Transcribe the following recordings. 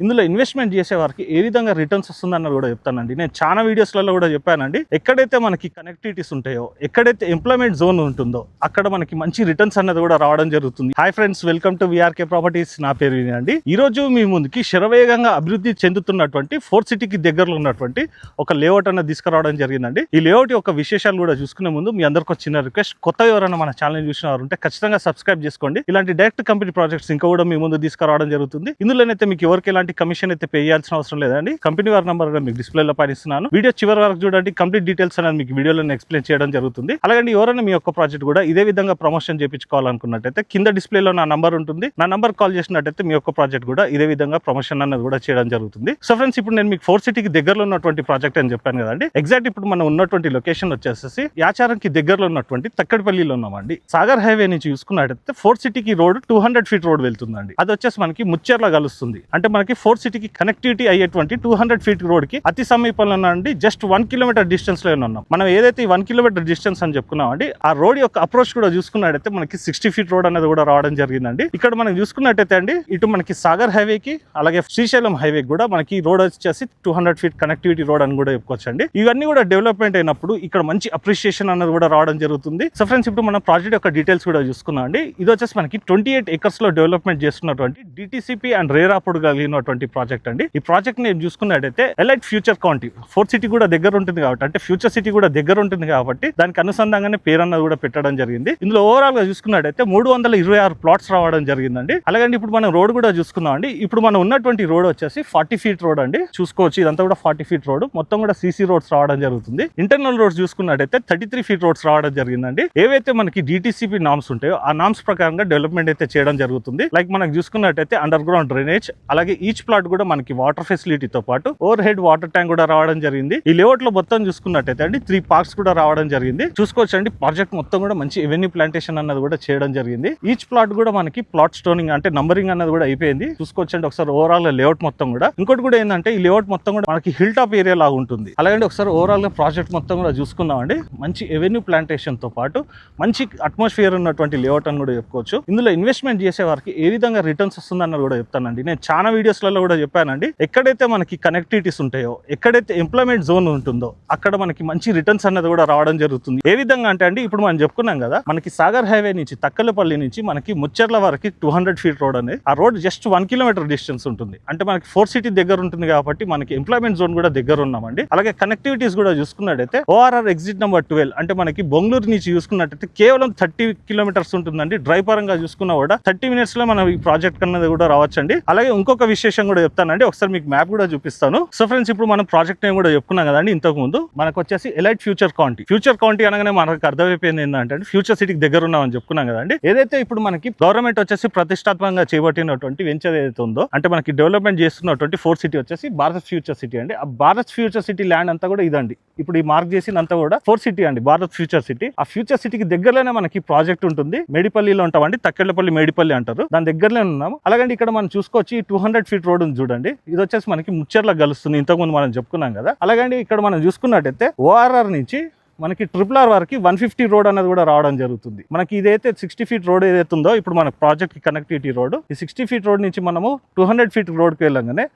ఇందులో ఇన్వెస్ట్మెంట్ చేసే వారికి ఏ విధంగా రిటర్న్స్ వస్తుందన్నది కూడా చెప్తానండి. నేను చాలా వీడియోస్లలో కూడా చెప్పానండి. ఎక్కడైతే మనకి కనెక్టివిటీస్ ఉంటాయో, ఎక్కడైతే ఎంప్లాయ్మెంట్ జోన్ ఉంటుందో అక్కడ మనకి మంచి రిటర్న్స్ అన్నది కూడా రావడం జరుగుతుంది. Hi friends, welcome to VRK properties. నా పేరు వినయ్ అండి. ఈ రోజు మీ ముందుకి శరవేగంగా అభివృద్ధి చెందుతున్నటువంటి ఫోర్త్ సిటీకి దగ్గరలో ఉన్నటువంటి ఒక లేఅవుట్ అన్నది తీసుకురావడం జరిగిందండి. ఈ లేఅవుట్ యొక్క విశేషాలు కూడా చూసుకునే ముందు మీ అందరికి ఒక చిన్న రిక్వెస్ట్, కొత్త ఎవరైనా మన ఛానల్ చూసిన వారు ఉంటే ఖచ్చితంగా సబ్స్క్రైబ్ చేసుకోండి. ఇలాంటి డైరెక్ట్ కంపెనీ ప్రాజెక్ట్స్ ఇంకా కూడా మీ ముందు తీసుకురావడం జరుగుతుంది. ఇందులోనైతే మీకు ఎవరికి ఎలాంటి కమిషన్ అయితే పే చేయాల్సిన అవసరం లేదండి. కంపెనీ వారి నంబర్ మీకు డిస్ప్లేలో పనిస్తున్నాను. వీడియో చివరి వరకు చూడండి. కంప్లీట్ డీటెయిల్స్ అనేది మీకు వీడియోలో ఎక్స్ప్లెయిన్ చేయడం జరుగుతుంది. అలాగే ఎవరైనా మీ యొక్క ప్రాజెక్ట్ కూడా ఇదే విధంగా ప్రమోషన్ చేయించుకోవాలనుకున్నట్టయితే కింద డిస్ప్లేలో నా నంబర్ ఉంటుంది. నా నంబర్ కాల్ చేసినట్టయితే మీ యొక్క ప్రాజెక్ట్ కూడా ఇదే విధంగా ప్రమోషన్ అనేది కూడా చేయడం జరుగుతుంది. సో ఫ్రెండ్స్, ఇప్పుడు నేను మీకు ఫోర్త్ సిటీకి దగ్గరలో ఉన్నటువంటి ప్రాజెక్ట్ అని చెప్పాను కదండి. ఎగ్జాక్ట్ ఇప్పుడు మనం ఉన్నటువంటి లొకేషన్ వచ్చేసి యాచారంకి దగ్గరలో ఉన్నటువంటి తక్కడపల్లిలో ఉన్నామండి. సాగర్ హైవే నుంచి చూసుకున్నట్టయితే ఫోర్త్ సిటీకి రోడ్ 200 ఫీట్ రోడ్ వెళ్తుందండి. అది వచ్చేసి మనకి ముచ్చెర్ల కలుస్తుంది. అంటే మనకి ఫోర్త్ సిటీకి కనెక్టివిటీ అయ్యేటువంటి 200 ఫీట్ రోడ్ కి అతి సమీపంలో అండి, జస్ట్ 1 కిలోమీటర్ డిస్టెన్స్ లో ఉన్నాం. మనం ఏదైతే 1 కిలోమీటర్ డిస్టెన్స్ అని చెప్పుకున్నామండి, ఆ రోడ్ యొక్క అప్రోచ్ కూడా చూసుకున్నట్టయితే మనకి 60 ఫీట్ రోడ్ అనేది కూడా రావడం జరిగిందండి. ఇక్కడ మనం చూసుకున్నట్టయితే అండి, ఇటు మనకి సాగర్ హైవేకి అలాగే శ్రీశైలం హైవే కూడా మనకి రోడ్ వచ్చేసి 200 ఫీట్ కనెక్టివిటీ రోడ్ అని కూడా చెప్పుకోవచ్చండి. ఇవన్నీ కూడా డెవలప్మెంట్ అయినప్పుడు ఇక్కడ మంచి అప్రిషియేషన్ అనేది కూడా రావడం జరుగుతుంది. సో ఫ్రెండ్స్, ఇప్పుడు మనం ప్రాజెక్ట్ యొక్క డీటెయిల్స్ కూడా చూసుకున్నాం అండి. ఇది వచ్చేసి మనకి 28 ఎకర్స్ లో డెవలప్మెంట్ చేస్తున్నటువంటి డిటిసిపి అండ్ రేరాపుడు కలిగినటువంటి ప్రాజెక్ట్ అండి. ఈ ప్రాజెక్ట్ ని చూసుకున్నట్టయితే elite future county, fourth city కూడా దగ్గర ఉంటుంది కాబట్టి, అంటే ఫ్యూచర్ సిటీ కూడా దగ్గర ఉంటుంది కాబట్టి దానికి అనుసంధానంగానే పేరు అన్నది కూడా పెట్టడం జరిగింది. ఇందులో ఓవరాల్ గా చూసుకున్నట్టయితే 326 ప్లాట్స్ రావడం జరిగిందండి. అలాగే ఇప్పుడు మనం రోడ్ కూడా చూసుకున్నాం అండి. ఇప్పుడు మనం ఉన్నటువంటి రోడ్ వచ్చేసి 40 ఫీట్ రోడ్ అండి. చూసుకోవచ్చు, ఇదంతా కూడా 40 ఫీట్ రోడ్, మొత్తం కూడా సీసీ రోడ్స్ రావడం జరుగుతుంది. ఇంటర్నల్ రోడ్స్ చూసుకున్నట్టయితే 33 ఫీట్ రోడ్స్ రావడం జరిగిందండి. ఏవైతే మనకి డిటిసిపి నామ్స్ ఉంటాయో ఆ నామ్స్ ప్రకారంగా డెవలప్మెంట్ అయితే చేయడం జరుగుతుంది. లైక్ మనకి చూసుకున్నట్టయితే అండర్ గ్రౌండ్ డ్రైనేజ్, అలాగే ఈచ్ ప్లాట్ కూడా మనకి వాటర్ ఫెసిలిటీతో పాటు ఓవర్ హెడ్ వాటర్ ట్యాంక్ కూడా రావడం జరిగింది. ఈ లేఅవుట్ లో మొత్తం చూసుకున్నట్టయితే అండి 3 పార్క్స్ కూడా రావడం జరిగింది. చూసుకోవచ్చు అండి, ప్రాజెక్ట్ మొత్తం కూడా మంచి ఎవెన్యూ ప్లాంటేషన్ అన్నది కూడా చేయడం జరిగింది. ఈచ్ ప్లాట్ కూడా మనకి ప్లాట్ స్టోనింగ్ అంటే నంబరింగ్ అన్నది కూడా అయిపోయింది. చూసుకోవచ్చు అండి ఒకసారి ఓవరాల్ లేఅవుట్ మొత్తం కూడా. ఇంకోటి కూడా ఏంటంటే ఈ లేఅవుట్ మొత్తం కూడా మనకి హిల్ టాప్ ఏరియా లాగా ఉంటుంది. అలాగే ఒకసారి ఓవరాల్ గా ప్రాజెక్ట్ మొత్తం కూడా చూసుకుందాం అండి. మంచి ఎవెన్యూ ప్లాంటేషన్ తో పాటు మంచి అట్మాస్ఫియర్ ఉన్నటువంటి లేఅవుట్ అని కూడా చెప్పుకోవచ్చు. ఇందులో ఇన్వెస్ట్మెంట్ చేసే వారికి ఏ విధంగా రిటర్న్స్ వస్తుందన్నది కూడా చెప్తానండి. నేను చాలా వీడియోస్లలో కూడా చెప్పానండి. ఎక్కడైతే మనకి కనెక్టివిటీస్ ఉంటాయో, ఎక్కడైతే ఎంప్లాయ్మెంట్ జోన్ ఉంటుందో అక్కడ మనకి మంచి రిటర్న్స్ అన్నది కూడా రావడం జరుగుతుంది. ఏ విధంగా అంటే అండి, ఇప్పుడు మనం చెప్పుకున్నాం కదా, మనకి సాగర్ హైవే నుంచి తక్కలపల్లి నుంచి మనకి ముచ్చెర్ల వరకు 200 ఫీట్ రోడ్ అనేది, ఆ రోడ్ జస్ట్ 1 కిలోమీటర్ డిస్టెన్స్ ఉంటుంది. అంటే మనకి ఫోర్త్ సిటీ దగ్గర ఉంటుంది కాబట్టి మనకి ఎంప్లాయ్మెంట్ జోన్ కూడా దగ్గర ఉన్నామండి. అలాగే కనెక్టివిటీస్ కూడా చూసుకున్నట్టయితే ఓఆర్ఆర్ ఎగ్జిట్ నెంబర్ 12 అంటే మనకి బెంగళూరు నుంచి చూసుకున్నట్టయితే కేవలం 30 కిలోమీటర్స్ ఉంటుందండి. డ్రైవ్ పరంగా చూసుకున్నా కూడా 30 మినిట్స్ లో మనం ఈ ప్రాజెక్ట్ అన్నది కూడా రావచ్చండి. అలాగే ఇంకొక విశేషం కూడా చెప్తానండి, ఒకసారి మీకు మ్యాప్ కూడా చూపిస్తాను. సో ఫ్రెండ్స్, ఇప్పుడు మనం ప్రాజెక్ట్ నేమ్ కూడా చెప్పుకున్నాం కదండి ఇంతకు ముందు. మనకు వచ్చేసి elite future county. Future county అనగానే మనకు అర్థమైపోయింది ఏంటంటే ఫ్యూచర్ సిటీకి దగ్గర ఉన్నామని చెప్పుకున్నాం కదండి. ఏదైతే ఇప్పుడు మనకి గవర్నమెంట్ వచ్చేసి ప్రతిష్టాత్మకంగా చేపట్టినటువంటి వెంచర్ ఏదైతే ఉందో, అంటే మనకి డెవలప్మెంట్ చేస్తున్నటువంటి ఫోర్త్ సిటీ వచ్చేసి భారత్ ఫ్యూచర్ సిటీ అండి. ఆ భారత్ ఫ్యూచర్ సిటీ ల్యాండ్ అంతా కూడా ఇదండి. ఇప్పుడు ఈ మార్క్ చేసినంతా కూడా ఫోర్త్ సిటీ అండి, భారత్ ఫ్యూచర్ సిటీ. ఆ ఫ్యూచర్ సిటీకి దగ్గరలోనే మనకి ప్రాజెక్ట్ ఉంటుంది. మేడిపల్లిలో ఉంటామండి, తక్కెళ్లపల్లి మేడిపల్లి అంటారు, దాని దగ్గరలో ఉన్నాము. అలాగే ఇక్కడ మనం చూసుకోవచ్చు, ఈ 200 ఫీట్ రోడ్ ఉంది చూడండి. ఇది వచ్చేసి మనకి ముచ్చెర్ల కలుస్తుంది. ఇంతకుముందు మనం చెప్పుకున్నాం కదా. అలాగే ఇక్కడ మనం చూసుకున్నట్టయితే ఓఆర్ఆర్ నుంచి మనకి RRR వరకు 150 రోడ్ అనేది కూడా రావడం జరుగుతుంది. మనకి ఇదైతే 60 ఫీట్ రోడ్ ఏదైతే ఉందో ఇప్పుడు మన ప్రాజెక్ట్ కి కనెక్టివిటీ రోడ్, ఈ 60 ఫీట్ రోడ్ నుంచి మనము 200 ఫీట్ రోడ్కి వెళ్ళగానే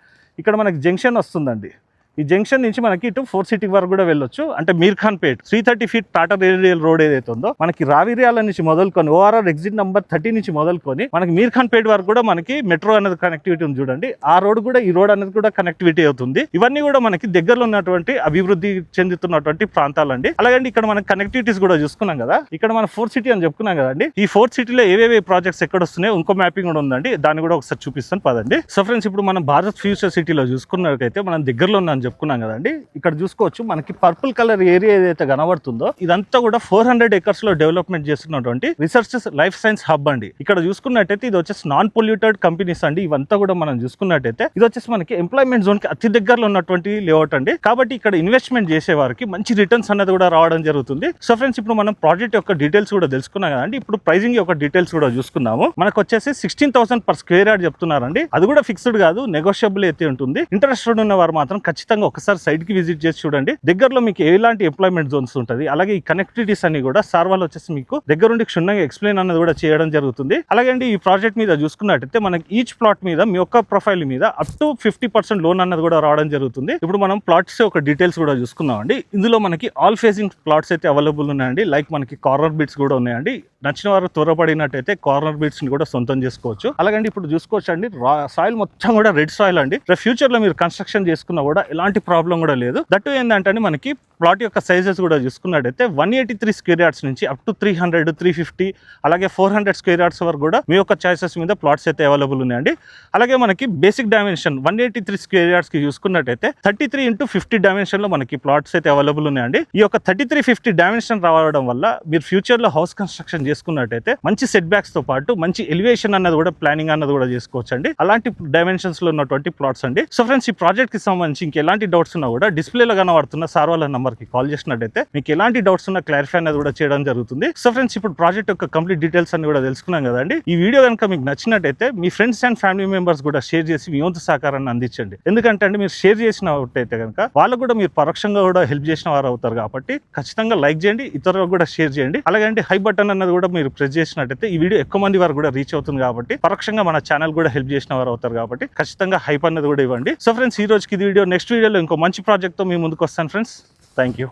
ఇక్కడ మనకి జంక్షన్ వస్తుందండి. ఈ జంక్షన్ నుంచి మనకి ఇటు ఫోర్త్ సిటీ వరకు కూడా వెళ్ళొచ్చు. అంటే మీర్ఖాన్ పేట్ 330 ఫీట్ టాటా రేడియల్ రోడ్ ఏదైతే ఉందో, మనకి రావిర్యాల నుంచి మొదలుకొని ఓఆర్ఆర్ ఎగ్జిట్ నెంబర్ 30 నుంచి మొదలుకొని మనకి మీర్ఖాన్ పేట్ వరకు కూడా మనకి మెట్రో అనేది కనెక్టివిటీ ఉంది చూడండి. ఆ రోడ్ కూడా ఈ రోడ్ అనేది కూడా కనెక్టివిటీ అవుతుంది. ఇవన్నీ కూడా మనకి దగ్గరలో ఉన్నటువంటి అభివృద్ధి చెందుతున్నటువంటి ప్రాంతాలండి. అలాగే ఇక్కడ మనకి కనెక్టివిటీస్ కూడా చూసుకున్నాం కదా. ఇక్కడ మన ఫోర్త్ సిటీ అని చెప్పుకున్నాం కదండి. ఈ ఫోర్త్ సిటీలో ఏవేవి ప్రాజెక్ట్స్ ఎక్కడ వస్తున్నాయో ఇంకో మ్యాపింగ్ కూడా ఉందండి. దాన్ని కూడా ఒకసారి చూపిస్తాను పదండి. సో ఫ్రెండ్స్, ఇప్పుడు మనం భారత్ ఫ్యూచర్ సిటీలో చూసుకున్నట్లయితే మనం దగ్గరలో ఉన్నాం చెప్పుకున్నాం కదండి. ఇక్కడ చూసుకోవచ్చు, మనకి పర్పుల్ కలర్ ఏరియా ఏదైతే కనబడుతుందో ఇదంతా కూడా 400 ఎకర్స్ లో డెవలప్మెంట్ చేస్తున్నటువంటి రీసెర్చ్ లైఫ్ సైన్స్ హబ్ అండి. ఇక్కడ చూసుకున్నట్టయితే ఇది వచ్చేసి నాన్ పొల్యూటెడ్ కంపెనీస్ అండి. ఇవంతా కూడా మనం చూసుకున్నట్టయితే ఇది వచ్చేసి మనకి ఎంప్లాయ్మెంట్ జోన్ కి అతి దగ్గరలో ఉన్నటువంటి లేఅవుట్ అండి. కాబట్టి ఇక్కడ ఇన్వెస్ట్మెంట్ చేసే వారికి మంచి రిటర్న్స్ అనేది కూడా రావడం జరుగుతుంది. సో ఫ్రెండ్స్, ఇప్పుడు మనం ప్రాజెక్ట్ యొక్క డీటెయిల్స్ కూడా తెలుసుకున్నాం కదండి. ఇప్పుడు ప్రైజింగ్ యొక్క డీటెయిల్స్ కూడా చూసుకుందాము. మనకు వచ్చేసి 16,000 per స్క్వేర్ యార్డ్ చెప్తున్నారండి. అది కూడా ఫిక్స్డ్ కాదు, నెగోషియబుల్ అయితే ఉంటుంది. ఇంట్రెస్టెడ్ ఉన్న వారు మాత్రం ఖచ్చితంగా ఖచ్చితంగా ఒకసారి సైట్ కి విజిట్ చేసి చూడండి. దగ్గరలో మీకు ఎలాంటి ఎంప్లాయ్మెంట్ జోన్స్ ఉంటుంది, అలాగే ఈ కనెక్టివిటీస్ అన్ని కూడా సార్ వాళ్ళు వచ్చేసి మీకు దగ్గరుండి క్షుణ్ణంగా ఎక్స్ప్లెయిన్ అన్నది కూడా చేయడం జరుగుతుంది. అలాగే అండి ఈ ప్రాజెక్ట్ మీద చూసుకున్నట్టయితే మనకి ఈచ్ ప్లాట్ మీద మీ యొక్క ప్రొఫైల్ మీద అప్ టు 50% లోన్ అన్నది కూడా రావడం జరుగుతుంది. ఇప్పుడు మనం ప్లాట్స్ ఒక డీటెయిల్స్ కూడా చూసుకుందాం అండి. ఇందులో మనకి ఆల్ ఫేసింగ్ ప్లాట్స్ అయితే అవైలబుల్ ఉన్నాయండి. లైక్ మనకి కార్నర్ బిట్స్ కూడా ఉన్నాయండి. నచ్చిన వారు త్వరపడినట్టయితే కార్నర్ బిట్స్ ని కూడా సొంతం చేసుకోవచ్చు. అలాగండి ఇప్పుడు చూసుకోవచ్చు అండి, సాయిల్ మొత్తం కూడా రెడ్ సాయిల్ అండి. ఫ్యూచర్ లో మీరు కన్స్ట్రక్షన్ చేసుకున్నా కూడా ఎలాంటి ప్రాబ్లం కూడా లేదు. దట్టు ఏంటంటే మనకి ప్లాట్ యొక్క సైజెస్ కూడా చూసుకున్నట్టయితే 183 స్క్వేర్ యార్డ్స్ నుంచి అప్ టు 300, 350 అలాగే 400 స్క్వేర్ యార్డ్స్ వరకు కూడా మీ యొక్క చాయిసెస్ మీద ప్లాట్స్ అయితే అవైలబుల్ ఉన్నాయండి. అలాగే మనకి బేసిక్ డైమెన్షన్ 183 స్క్వేర్ యార్డ్స్ కి చూసుకున్నట్టయితే 33x50 డైమెన్షన్ లో మనకి ప్లాట్స్ అయితే అవైలబుల్ ఉన్నాయండి. ఈ యొక్క 3350 డైమెన్షన్ రావడం వల్ల మీరు ఫ్యూచర్ లో హౌస్ కన్స్ట్రక్షన్ చేసుకున్నట్టయితే మంచి సెట్ బ్యాక్స్ తో పాటు మంచి ఎలివేషన్ అన్నది కూడా ప్లానింగ్ అన్నది కూడా చేసుకోవచ్చు అండి. అలాంటి డైమెన్షన్స్ లో ఉన్నటువంటి ప్లాట్స్ అండి. సో ఫ్రెండ్స్, ఈ ప్రాజెక్ట్ కి సంబంధించి ఇంకెలాంటి డౌట్స్ ఉన్నా కూడా డిస్ప్లేలో కనబడుతున్న సార్ వాళ్ళ నంబర్ కి కాల్ చేసినట్టయితే మీకు ఎలాంటి డౌట్స్ ఉన్నా క్లారిఫై అనేది కూడా చేయడం జరుగుతుంది. సో ఫ్రెండ్స్, ఇప్పుడు ప్రాజెక్ట్ యొక్క కంప్లీట్ డీటెయిల్స్ అన్ని కూడా తెలుసుకున్నాం కదండి. ఈ వీడియో కనుక మీకు నచ్చినట్టయితే మీ ఫ్రెండ్స్ అండ్ ఫ్యామిలీ మెంబర్స్ కూడా షేర్ చేసి మీ వంతు సహకారాన్ని అందించండి. ఎందుకంటే అండి మీరు షేర్ చేసినట్టయితే కనుక వాళ్ళకు కూడా మీరు పరోక్షంగా కూడా హెల్ప్ చేసిన వారు అవుతారు. కాబట్టి ఖచ్చితంగా లైక్ చేయండి, ఇతరులకు కూడా షేర్ చేయండి. అలాగే హై బటన్ అన్నది కూడా మీరు ప్రెస్ చేసినట్టయితే ఈ వీడియో ఎక్కువ మంది వారు కూడా రీచ్ అవుతుంది. కాబట్టి పరోక్షంగా మన ఛానల్ కూడా హెల్ప్ చేసిన వారు అవుతారు. కాబట్టి ఖచ్చితంగా హైప్ అన్నది కూడా ఇవ్వండి. సో ఫ్రెండ్స్, ఈ రోజుకి ఇది వీడియో. నెక్స్ట్ వీడియోలో ఇంకో మంచి ప్రాజెక్ట్ తో మీ ముందుకు వస్తాను ఫ్రెండ్స్. Thank you.